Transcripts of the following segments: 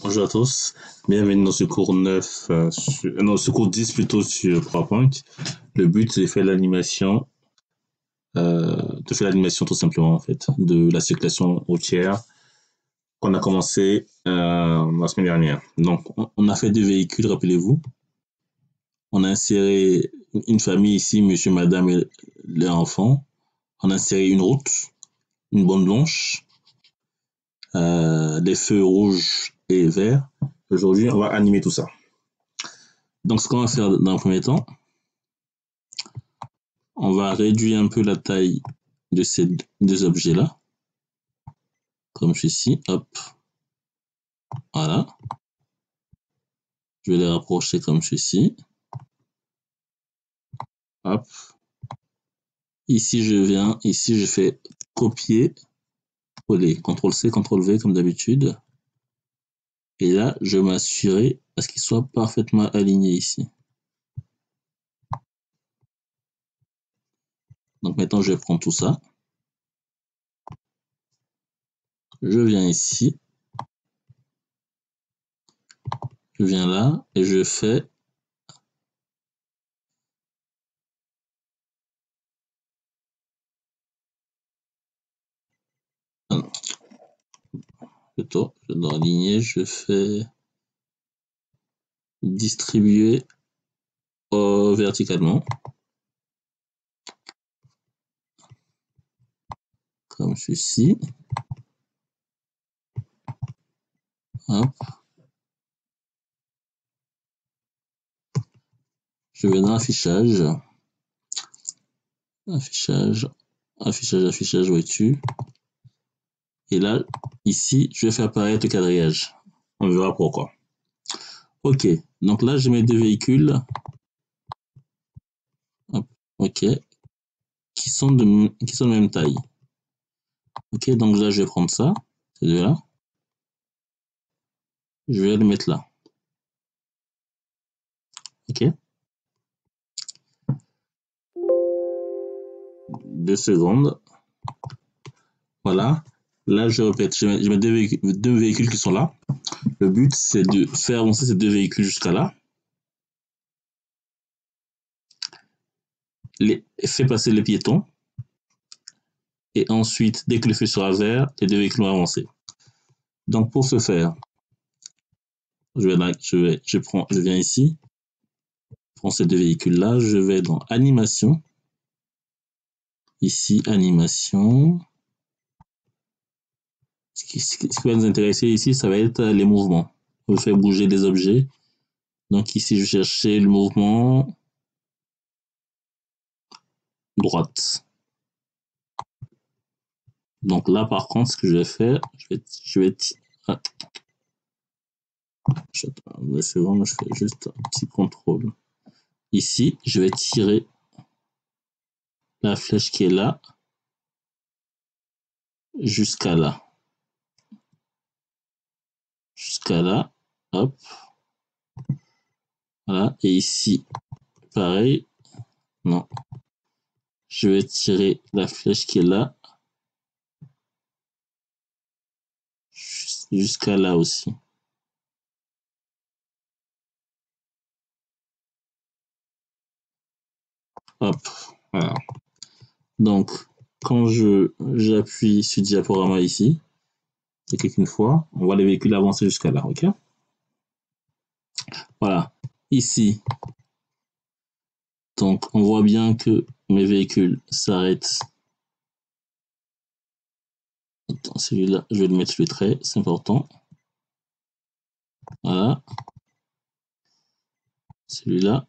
Bonjour à tous, bienvenue dans ce cours 9, non, ce cours 10 plutôt sur PowerPoint. Le but c'est de faire l'animation, tout simplement en fait, de la circulation routière qu'on a commencé la semaine dernière. Donc on a fait deux véhicules, rappelez-vous. On a inséré une famille ici, monsieur, madame et leur enfant. On a inséré une route, une bande blanche, des feux rouges et verts. Aujourd'hui, on va animer tout ça. Donc, ce qu'on va faire dans le premier temps, on va réduire un peu la taille de ces deux objets-là, comme ceci, hop, voilà. Je vais les rapprocher comme ceci, hop. Ici, ici, je fais copier, coller, CTRL-C, CTRL-V comme d'habitude. Et là, je vais m'assurer à ce qu'ils soient parfaitement alignés ici. Donc maintenant, je vais prendre tout ça. Je viens ici. Je viens là et je fais plutôt, je dois aligner, je fais distribuer verticalement. Comme ceci. Hop. Je vais dans affichage. Affichage, voiture. Et là, ici, je vais faire apparaître le quadrillage. On verra pourquoi. Ok, donc là, je mets deux véhicules. Hop. Ok, qui sont de même taille. Ok, donc là, je vais prendre ça, ces deux-là. Je vais le mettre là. Ok. 2 secondes. Voilà. Là, je répète, je mets deux véhicules qui sont là. Le but, c'est de faire avancer ces deux véhicules jusqu'à là. Fait passer les piétons. Et ensuite, dès que le feu sera vert, les deux véhicules vont avancer. Donc, pour ce faire, je viens ici, je prends ces deux véhicules-là, je vais dans Animation. Ici, Animation. Ce qui va nous intéresser ici, ça va être les mouvements. On veut faire bouger les objets. Donc ici, je vais chercher le mouvement droite. Donc là, par contre, ce que je vais faire, c'est bon, je fais juste un petit contrôle. Ici, je vais tirer la flèche qui est là jusqu'à là. Jusqu'à là, hop. Voilà, et ici, pareil. Non. Je vais tirer la flèche qui est là jusqu'à là aussi. Hop, voilà. Donc, quand j'appuie sur diaporama ici, et clique une fois, on voit les véhicules avancer jusqu'à là, ok? Voilà. Ici, donc on voit bien que mes véhicules s'arrêtent. Celui-là, je vais le mettre le trait, c'est important. Voilà. Celui-là.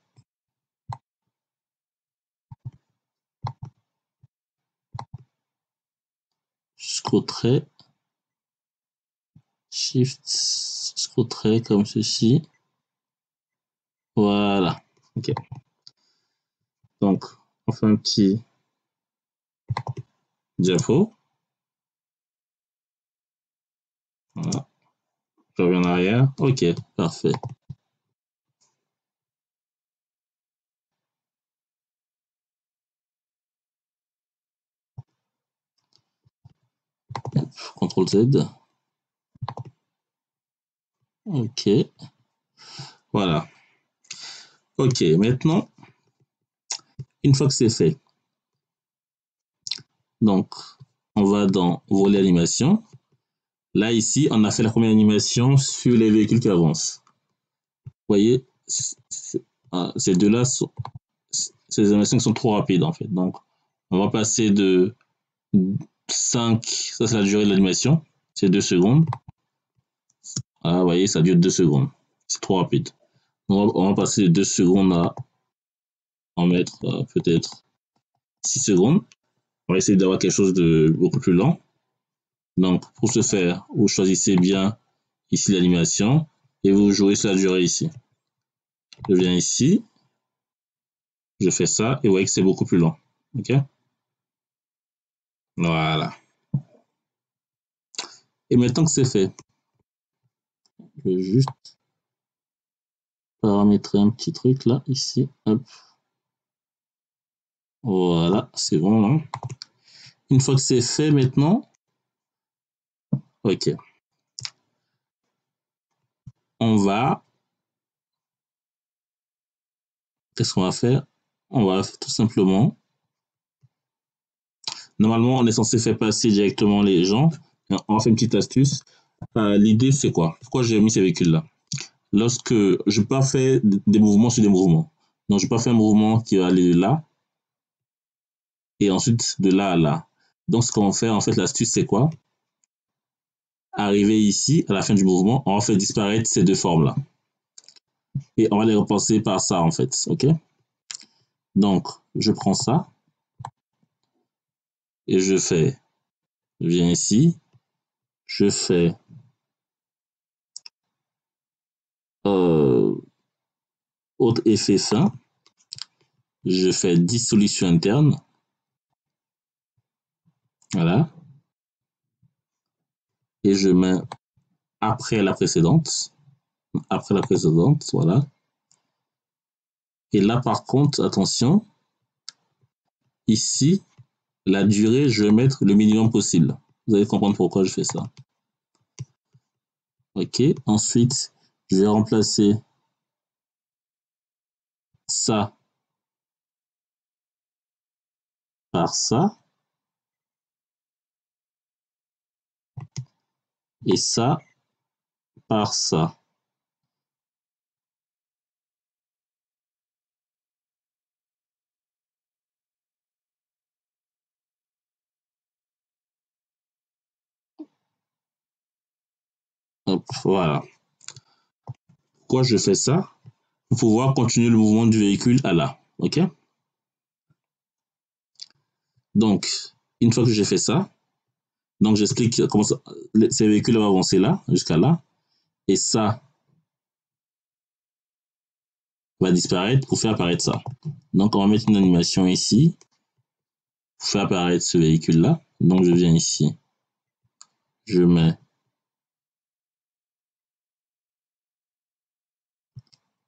Jusqu'au trait. Shift, jusqu'au trait comme ceci. Voilà. Ok. Donc, on fait un petit diapo. Voilà. Je reviens en arrière. Ok, parfait. CTRL Z. Ok. Voilà. Ok, maintenant, une fois que c'est fait, donc, on va dans volet animation. Là, ici, on a fait la première animation sur les véhicules qui avancent. Vous voyez, ces deux-là, ces animations sont trop rapides, en fait. Donc, on va passer de 5, ça c'est la durée de l'animation, c'est 2 secondes. Ah, vous voyez, ça dure 2 secondes. C'est trop rapide. On va passer de 2 secondes à en mettre peut-être 6 secondes. On va essayer d'avoir quelque chose de beaucoup plus lent. Donc, pour ce faire, vous choisissez bien ici l'animation et vous jouez sur la durée ici. Je viens ici, je fais ça et vous voyez que c'est beaucoup plus lent. Ok? Voilà. Et maintenant que c'est fait, je vais juste paramétrer un petit truc là, ici. Hop. Voilà, c'est bon là. Une fois que c'est fait maintenant, ok. On va, qu'est-ce qu'on va faire? On va tout simplement, normalement on est censé faire passer directement les gens. On va faire une petite astuce. L'idée c'est quoi? Pourquoi j'ai mis ces véhicules là? Lorsque je peux pas faire des mouvements sur des mouvements. Donc je peux pas faire un mouvement qui va aller de là et ensuite de là à là. Donc ce qu'on va faire en fait, l'astuce c'est quoi? Arriver ici à la fin du mouvement, on va faire disparaître ces deux formes là et on va les remplacer par ça en fait. Ok? Donc je prends ça et je viens ici, je fais autre effet fin, je fais dissolution interne, voilà, et je mets après la précédente, voilà. Et là par contre, attention, ici, la durée, je vais mettre le minimum possible. Vous allez comprendre pourquoi je fais ça. Ok, ensuite, je vais remplacer ça par ça, et ça par ça. Hop, voilà. Pourquoi je fais ça? Pour pouvoir continuer le mouvement du véhicule à là. Ok? Donc, une fois que j'ai fait ça, donc j'explique comment ça, ces véhicules vont avancer là, jusqu'à là, et ça va disparaître pour faire apparaître ça. Donc on va mettre une animation ici, pour faire apparaître ce véhicule-là. Donc je viens ici, je mets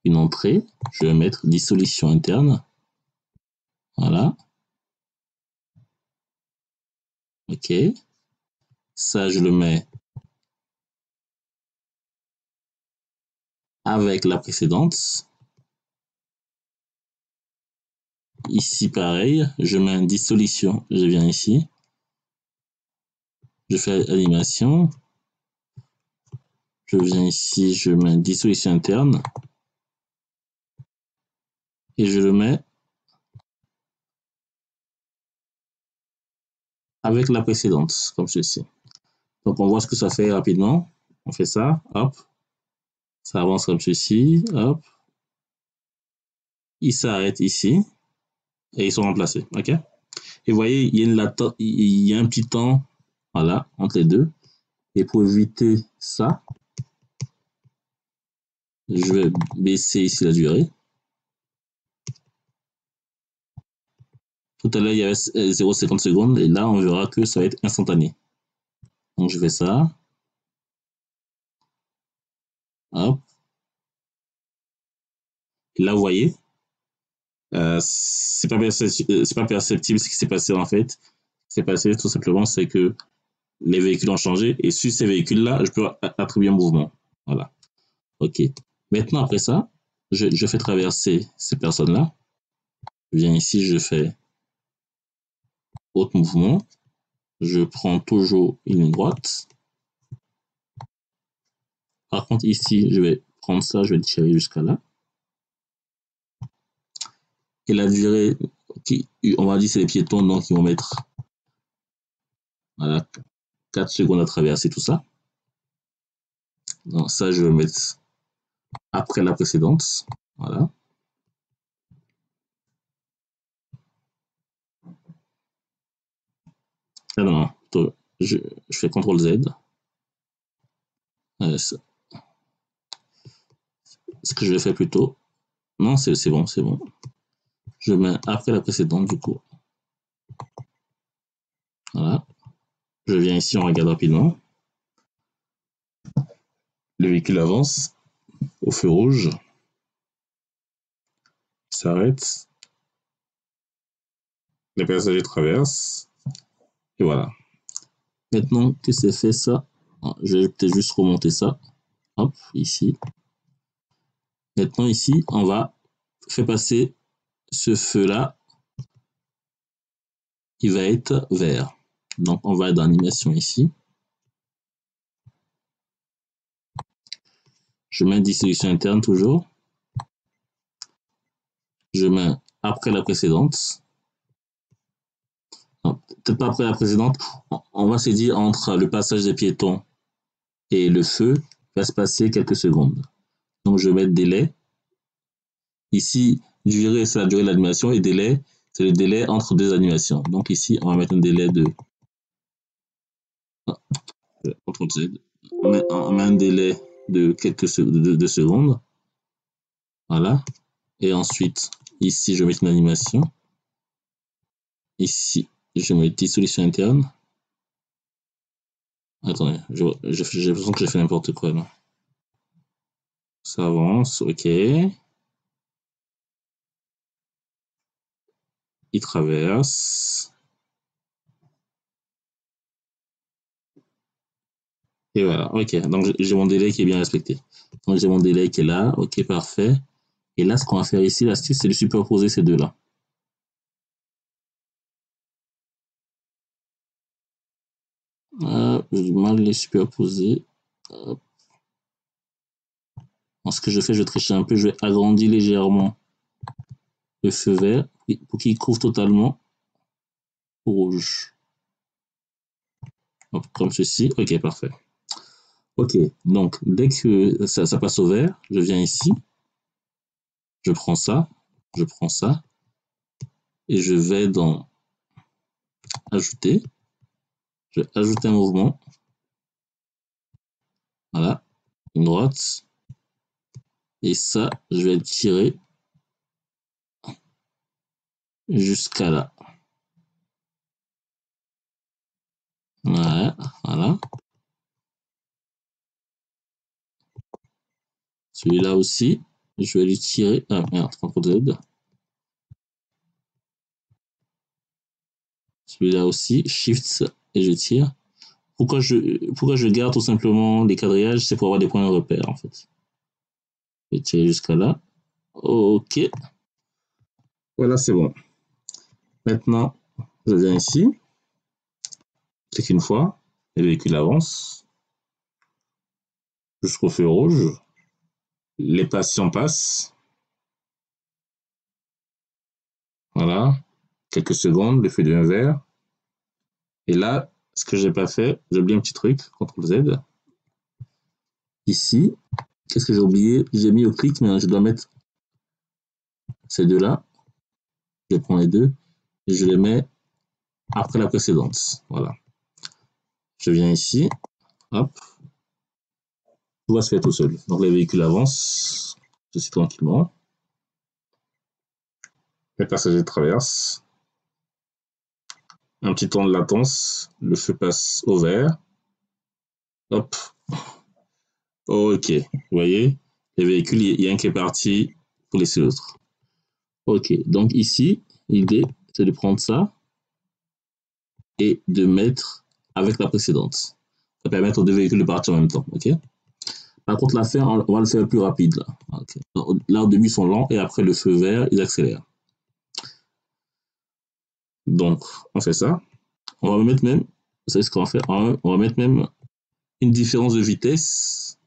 une entrée, je vais mettre dissolution interne, voilà, ok, ça je le mets avec la précédente. Ici pareil, je mets une dissolution, je viens ici, je fais animation, je viens ici, je mets une dissolution interne et je le mets avec la précédente, comme ceci. Donc on voit ce que ça fait rapidement, on fait ça, hop, ça avance comme ceci, hop, ils s'arrêtent ici et ils sont remplacés, ok? Et vous voyez, il y a un petit temps, voilà, entre les deux. Et pour éviter ça, je vais baisser ici la durée. Tout à l'heure, il y avait 0,50 secondes et là, on verra que ça va être instantané. Donc, je fais ça. Hop. Et là, vous voyez, c'est pas perceptible ce qui s'est passé en fait. Ce qui s'est passé tout simplement, c'est que les véhicules ont changé et sur ces véhicules-là, je peux attribuer un mouvement. Voilà. OK. Maintenant, après ça, je fais traverser ces personnes-là. Je viens ici, je fais autre mouvement. Je prends toujours une ligne droite. Par contre, ici, je vais prendre ça, je vais le tirer jusqu'à là. Et la durée, on va dire c'est les piétons, donc ils vont mettre voilà, 4 secondes à traverser tout ça. Donc ça, je vais mettre après la précédente. Voilà. Ah non, non, je fais CTRL Z. Ce que je vais faire plutôt. Non, c'est bon, c'est bon. Je mets après la précédente, du coup. Voilà. Je viens ici, on regarde rapidement. Le véhicule avance au feu rouge. Il s'arrête. Les passagers traversent. Et voilà. Maintenant que c'est fait ça, je vais peut-être juste remonter ça. Hop, ici. Maintenant ici, on va faire passer ce feu-là. Il va être vert. Donc on va être dans l'animation ici. Je mets dissolution interne toujours. Je mets après la précédente. Peut-être pas après la précédente. On va se dire entre le passage des piétons et le feu, il va se passer quelques secondes. Donc je vais mettre délai. Ici, durée, c'est la durée de l'animation et délai, c'est le délai entre deux animations. Donc ici, on va mettre un délai de... On met un délai de quelques secondes. Voilà. Et ensuite, ici, je vais mettre une animation. Ici, je mets dissolution interne. Attendez, j'ai l'impression que j'ai fait n'importe quoi là. Ça avance, ok. Il traverse. Et voilà, ok. Donc j'ai mon délai qui est bien respecté. Donc j'ai mon délai qui est là, ok, parfait. Et là, ce qu'on va faire ici, l'astuce, c'est de superposer ces deux-là. J'ai du mal à les superposer. Ce que je fais, je triche un peu, je vais agrandir légèrement le feu vert pour qu'il couvre totalement au rouge. Hop, comme ceci, ok, parfait. Ok, donc dès que ça passe au vert, je viens ici, je prends ça, et je vais dans ajouter, je vais ajouter un mouvement, voilà, une droite, et ça, je vais le tirer jusqu'à là. Voilà, voilà. Celui-là aussi, je vais lui tirer. Ah merde, CTRL Z. Celui-là aussi, Shift et je tire. Pourquoi je garde tout simplement les quadrillages, c'est pour avoir des points de repère en fait. Je vais tirer jusqu'à là. Ok. Voilà, c'est bon. Maintenant, je viens ici. Clique une fois. Le véhicule avance jusqu'au feu rouge. Les patients passent. Voilà. Quelques secondes, le feu devient vert. Et là, ce que j'ai pas fait, j'ai oublié un petit truc. CTRL Z. Ici, qu'est-ce que j'ai oublié? J'ai mis au clic, mais je dois mettre ces deux-là. Je prends les deux et je les mets après la précédente. Voilà. Je viens ici. Hop. Tout va se faire tout seul. Donc les véhicules avancent. Ceci tranquillement. Les passagers traversent. Un petit temps de latence. Le feu passe au vert. Hop. Ok. Vous voyez, les véhicules, il y a un qui est parti pour laisser l'autre. Ok. Donc ici, l'idée, c'est de prendre ça et de mettre avec la précédente. Ça permet aux deux véhicules de partir en même temps. Ok. Par contre, la fin, on va le faire plus rapide. Là, okay. Là au début, ils sont lents et après le feu vert, ils accélèrent. Donc, on fait ça. On va mettre même, vous savez ce qu'on va faire? On va mettre même une différence de vitesse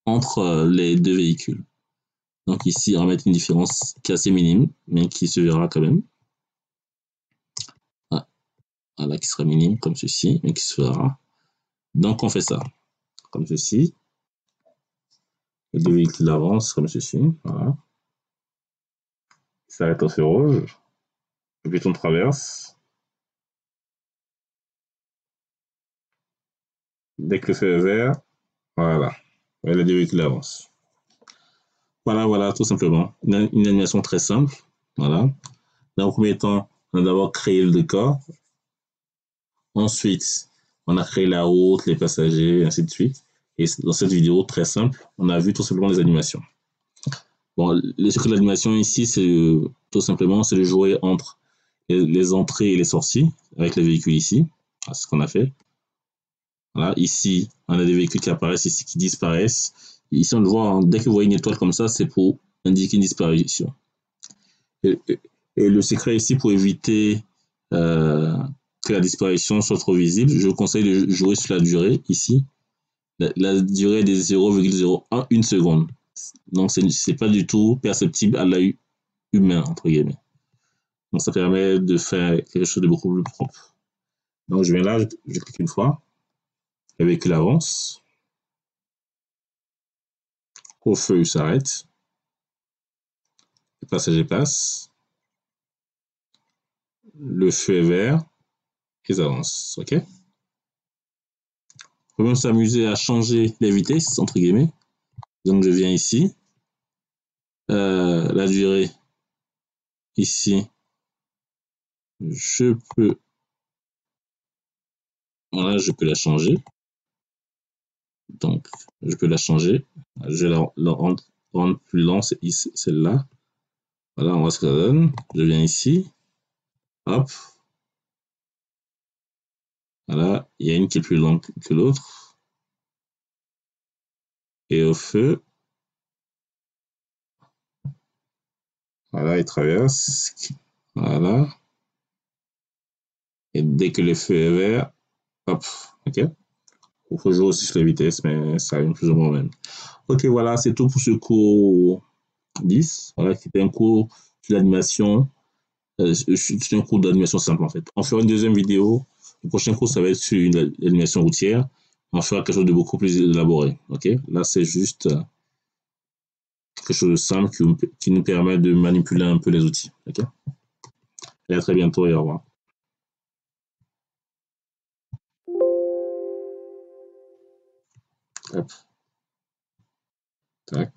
entre les deux véhicules. Donc ici, on va mettre une différence qui est assez minime, mais qui se verra quand même. Voilà, qui sera minime comme ceci, mais qui se verra. Donc on fait ça, comme ceci. Les deux véhicules avancent comme ceci. Voilà. Ils s'arrêtent au feu rouge. Le piéton traverse. Dès que le feu est vert, voilà. Et les deux véhicules avancent. Voilà, voilà, tout simplement. Une animation très simple. Voilà. Dans le premier temps, on a d'abord créé le décor. Ensuite, on a créé la route, les passagers, et ainsi de suite. Et dans cette vidéo très simple, on a vu tout simplement les animations. Bon, les secrets de l'animation ici, c'est tout simplement c'est de jouer entre les entrées et les sorties avec les véhicules ici. C'est ce qu'on a fait. Voilà, ici, on a des véhicules qui apparaissent ici, qui disparaissent. Ici, on le voit, hein, dès que vous voyez une étoile comme ça, c'est pour indiquer une disparition. Et, et le secret ici, pour éviter que la disparition soit trop visible, je vous conseille de jouer sur la durée ici. La durée est de 0,01 une seconde. Donc, c'est pas du tout perceptible à l'œil humain, entre guillemets. Donc, ça permet de faire quelque chose de beaucoup plus propre. Donc, je viens là, je clique une fois. Le véhicule avance. Au feu, il s'arrête. Le passager passe. Le feu est vert. Ils avancent. OK? On peut même s'amuser à changer les vitesses, entre guillemets. Donc, je viens ici. La durée, ici, je peux, voilà, je peux la changer. Donc, je peux la changer. Je vais la rendre plus lente, celle-là. Voilà, on voit ce que ça donne. Je viens ici. Hop. Voilà, il y a une qui est plus longue que l'autre. Et au feu, voilà, il traverse. Voilà. Et dès que le feu est vert, hop, ok. Il faut jouer aussi sur les vitesses, mais ça arrive plus ou moins même. Ok, voilà, c'est tout pour ce cours 10. Voilà, c'était un cours sur l'animation. C'est un cours d'animation simple en fait. On fera une deuxième vidéo. Le prochain cours, ça va être sur l'animation routière. On fera quelque chose de beaucoup plus élaboré. Ok, là, c'est juste quelque chose de simple qui nous permet de manipuler un peu les outils. Ok, et à très bientôt et au revoir. Hop. Tac.